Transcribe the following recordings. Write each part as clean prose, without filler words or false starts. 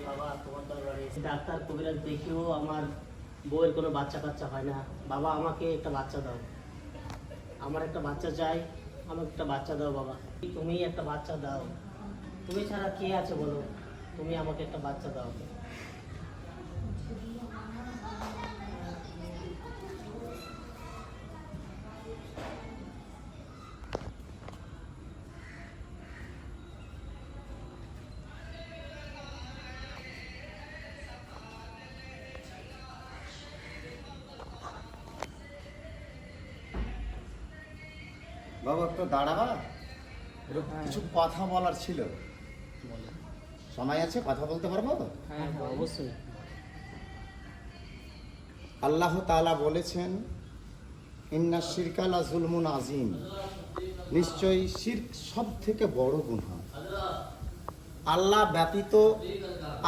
বাবা তোমার দরবারে ডাক্তার কবিরাজ দেখিও আমার বউয়ের কোনো বাচ্চা কাচ্চা হয় না। বাবা আমাকে একটা বাচ্চা দাও, আমার একটা বাচ্চা চাই, আমাকে একটা বাচ্চা দাও বাবা, তুমি একটা বাচ্চা দাও, তুমি ছাড়া কে আছে বলো, তুমি আমাকে একটা বাচ্চা দাও। বাবা একটু দাঁড়াবা, একটু কিছু কথা বলার ছিল। সময় আছে, কথা বলতে পারবো? হ্যাঁ অবশ্যই। আল্লাহ তাআলা বলেছেন, ইন্না শিরকা লা যুলমুন আযীম, নিশ্চয়ই শিরক সব থেকে বড় গুনাহ।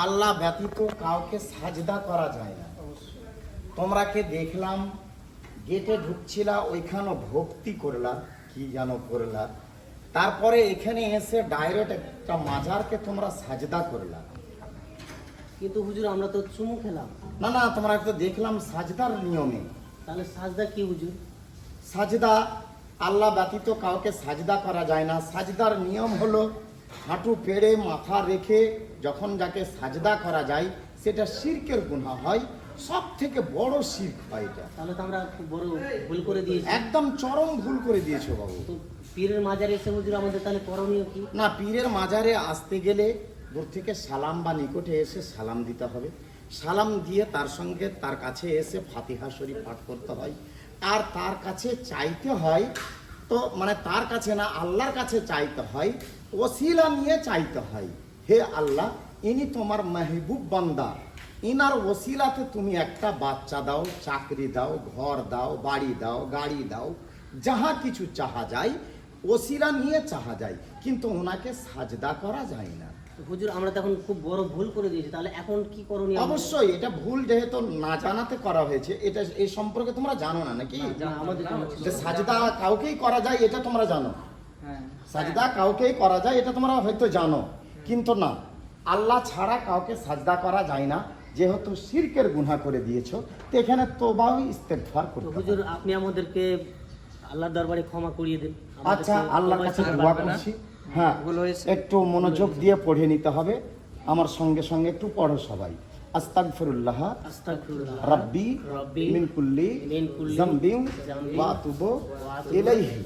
আল্লাহ ব্যতীত কাউকে সাজদা করা যায় না। তোমরা কে দেখলাম গেটে ঢুকছিলা, ওইখানে ভক্তি করলা, কি জানো করলা, তারপরে এখানে এসে ডাইরেক্ট একটা মাজারকে তোমরা সাজদা করলা। কিন্তু হুজুর আমরা তো চুমু খেলাম। না, তোমরা একটু দেখলাম সাজদার নিয়মে। তাহলে সাজদা কি হুজুর? সাজদা, আল্লাহ ব্যতীত কাউকে সাজদা করা যায় না। সাজদার নিয়ম হলো হাঁটু পেড়ে মাথা রেখে যখন যাকে সাজদা করা যায় সেটা শিরকের গুনাহ হয়, সব থেকে বড় শিরক হয় এটা। তাহলে তো আমরা খুব বড় ভুল করে দিয়েছি। একদম চরম ভুল করে দিয়েছো বাবু। তো পীরের মাজারে এসে হুজুর আমাদের তাহলে করণীয় কি? না, পীরের মাজারে আসতে গেলে দূর থেকে সালাম বা নিকটে এসে সালাম দিতে হবে। সালাম দিয়ে তার সঙ্গে তার কাছে এসে ফাতিহা শরীফ পাঠ করতে হয়। আর তার কাছে চাইতে হয়, তো মানে তার কাছে না, আল্লাহর কাছে চাইতে হয়, ওসিলা নিয়ে চাইতে হয়। হে আল্লাহ, ইনি তোমার মেহবুব বান্দা, ইনার ওসিলাতে তুমি একটা বাচ্চা দাও, চাকরি দাও, ঘর দাও, বাড়ি দাও, গাড়ি দাও, যাহা কিছু চাহা যায় ওসিলা নিয়ে চাহা যায়, কিন্তু ওনাকে সাজদা করা যায় না। হুজুর আমরা তখন খুব বড় ভুল করে দিয়েছি, তাহলে এখন কি করণীয়? অবশ্যই এটা ভুল, যেহেতু না জানাতে করা হয়েছে। এটা এই সম্পর্কে তোমরা জানো না নাকি? আমাদের যে সাজদা কাউকেই করা যায় এটা তোমরা জানো। সাজদা কাউকেই করা যায় এটা তোমরা হয়তো জানো, কিন্তু না, আল্লাহ ছাড়া কাউকে সাজদা করা যায় না। যেহেতু শিরকের গুনাহ করে দিয়েছো, তো এখানে তওবা ও ইস্তেগফার করতে হবে। হুজুর আপনি আমাদেরকে আল্লাহর দরবারে ক্ষমা করিয়ে দেন। আচ্ছা, আল্লাহর কাছে দোয়া করছি। হ্যাঁ, একটু মনোযোগ দিয়ে পড়ে নিতে হবে। আমার সঙ্গে সঙ্গে একটু পড়ো সবাই। আস্তাগফিরুল্লাহ রাব্বি মিন কুল্লি যামবিন ওয়া আতুবু ইলাইহি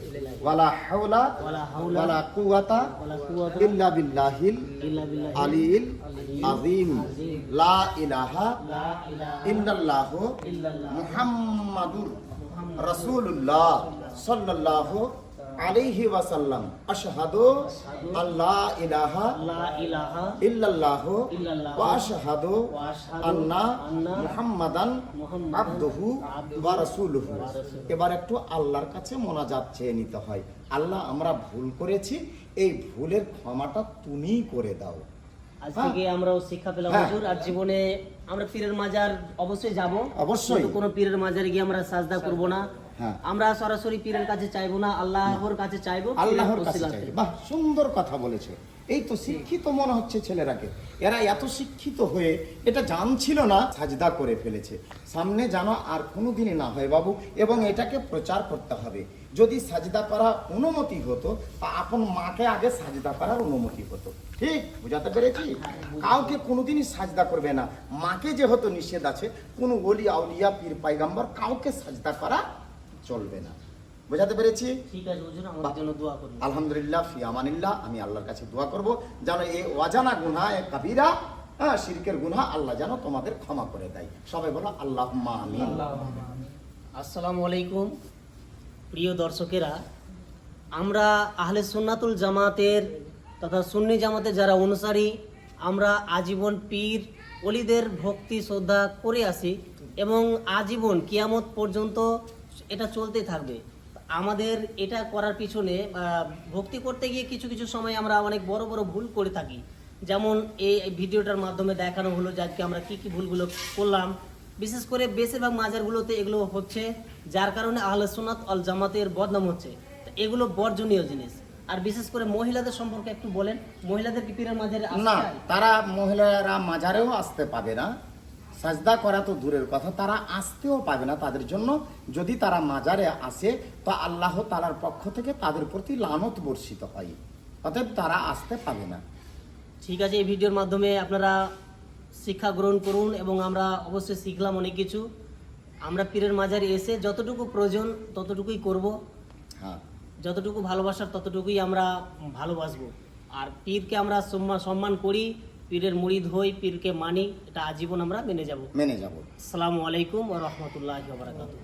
ওয়ালা হাওলা ওয়ালা কুওয়াতা ইল্লা বিল্লাহিল আলিয়্যিল আযীম। লা ইলাহা ইল্লাল্লাহু মুহাম্মাদুর রাসূলুল্লাহ সাল্লাল্লাহু আলাইহি ওয়াসাল্লাম। আশহাদু আল্লা ইলাহা ইল্লাল্লাহু ওয়া আশহাদু আন্না মুহাম্মাদান আবদুহু ওয়া রাসূলুহু। এবার একটু আল্লাহর কাছে মোনাজাত চেয়ে নিতে হয়। আল্লাহ, আমরা ভুল করেছি, এই ভুলের ক্ষমাটা তুমিই করে দাও। আজ থেকে আমরাও শিক্ষা পেলাম হুজুর, আর জীবনে আমরা পীরের মাজার অবশ্যই যাব। অবশ্যই কোনো পীরের মাজারে গিয়ে আমরা সাজদা করব না। আমরা সরাসরি পীরের কাছে চাইবো না, আল্লাহর কাছে চাইবো, আল্লাহর কাছে চাইবো। বাহ, সুন্দর কথা বলেছে। এই তো শিক্ষিত মনে হচ্ছে ছেলেরাকে। এরা এত শিক্ষিত হয়ে এটা জানছিল না, সাজদা করে ফেলেছে। সামনে যেন আর কোনোদিনই না হয় বাবু, এবং এটাকে প্রচার করতে হবে। যদি সাজদা করা অনুমতি হতো, তা আপন মাকে আগে সাজদা করার অনুমতি হতো। ঠিক বুঝাতে পেরেছি? কাউকে কোনোদিনই সাজদা করবে না। মাকে যেহেতু নিষেধ আছে, কোনো ওলি আউলিয়া পীর পয়গম্বর কাউকে সাজদা করা চলবে না। বুঝাতে পেরেছি? ঠিক আছে হুজুর, আমাদের জন্য দোয়া করুন। আলহামদুলিল্লাহ, ফি আমানিল্লাহ। আমি আল্লাহর কাছে দোয়া করব যেন এই অজানা গুনাহ, এই কাবীরা শিরকের গুনাহ আল্লাহ যেন তোমাদের ক্ষমা করে দেয়। সবাই বলো আল্লাহুম্মা আমিন। আসসালামু আলাইকুম প্রিয় দর্শকেরা, আমরা আহলে সুন্নাতুল জামাতের তথা সুন্নি জামাতের যারা অনুসারী, আমরা আজীবন পীর ওলিদের ভক্তি শ্রদ্ধা করে আসি এবং আজীবন কিয়ামত পর্যন্ত এটা চলতে থাকবে। আমাদের এটা করার পিছনে ভক্তি করতে গিয়ে কিছু কিছু সময় আমরা অনেক বড় বড় ভুল করে থাকি। যেমন এই ভিডিওটার মাধ্যমে দেখানো হলো যে আজকে আমরা কি কি ভুলগুলো করলাম। বিশেষ করে বেশিরভাগ মাজারগুলোতে এগুলো হচ্ছে, যার কারণে আহলে সুন্নাত ওয়াল জামাতের বদনাম হচ্ছে। এগুলো বর্জনীয় জিনিস। আর বিশেষ করে মহিলাদের সম্পর্কে একটু বলেন, মহিলাদের কি পীরের মাঝারে আসতে না, চায়? তারা মহিলারা মাজারেও আসতে পাবে না, সাজদা করা তো দূরের কথা, তারা আসতেও পাবে না। তাদের জন্য যদি তারা মাজারে আসে তো আল্লাহ তাআলার পক্ষ থেকে তাদের প্রতি লানত বর্ষিত হয়, অতএব তারা আসতে পাবে না। ঠিক আছে, এই ভিডিওর মাধ্যমে আপনারা শিক্ষা গ্রহণ করুন এবং আমরা অবশ্যই শিখলাম অনেক কিছু। আমরা পীরের মাঝারে এসে যতটুকু প্রয়োজন ততটুকুই করব, হ্যাঁ, যতটুকু ভালোবাসার ততটুকুই আমরা ভালোবাসবো। আর পীরকে আমরা সম্মান করি, পীরের মুরিদ হই, পীরকে মানি, এটা আজীবন আমরা মেনে যাব। মেনে যাব। আসসালামু আলাইকুম ওয়া রাহমাতুল্লাহি ওয়া বারাকাতুহু।